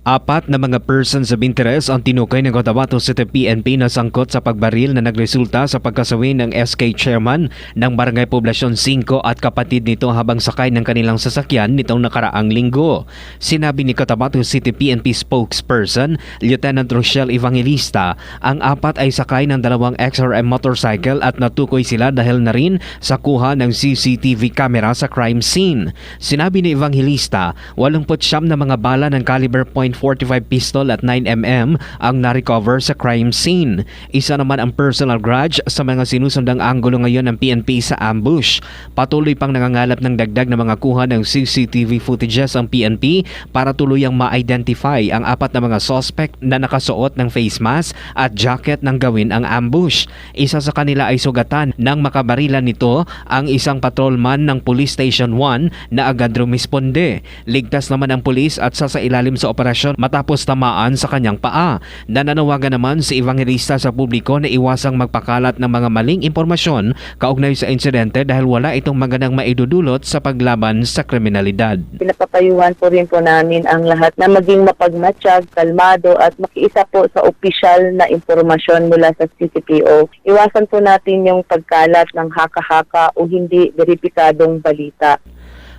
Apat na mga persons of interest ang tinukay ng Cotabato City PNP na sangkot sa pagbaril na nagresulta sa pagkasawi ng SK chairman ng Barangay Poblasyon 5 at kapatid nito habang sakay ng kanilang sasakyan nitong nakaraang linggo. Sinabi ni Cotabato City PNP spokesperson Lieutenant Rochelle Evangelista, ang apat ay sakay ng dalawang XRM motorcycle at natukoy sila dahil na rin sa kuha ng CCTV camera sa crime scene. Sinabi ni Evangelista, 89 na mga bala ng caliber .45 pistol at 9mm ang na-recover sa crime scene. Isa naman ang personal grudge sa mga sinusundang anggulo ngayon ng PNP sa ambush. Patuloy pang nangangalap ng dagdag na mga kuha ng CCTV footages ang PNP para tuluyang ma-identify ang apat na mga suspect na nakasuot ng face mask at jacket nang gawin ang ambush. Isa sa kanila ay sugatan nang makabarilan nito ang isang patrolman ng Police Station 1 na agad rumisponde. Ligtas naman ang pulis at sasailalim sa operasyon matapos tamaan sa kanyang paa. Nananawagan naman si Evangelista sa publiko na iwasang magpakalat ng mga maling impormasyon kaugnay sa insidente dahil wala itong magandang maidudulot sa paglaban sa kriminalidad. Pinapapayuhan po rin po namin ang lahat na maging mapagmatsyag, kalmado at makiisa po sa opisyal na impormasyon mula sa CCPO. Iwasan po natin yung pagkalat ng haka-haka o hindi beripikadong balita.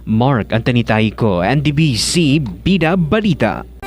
Mark Antonitayco, NDBC Bida Balita.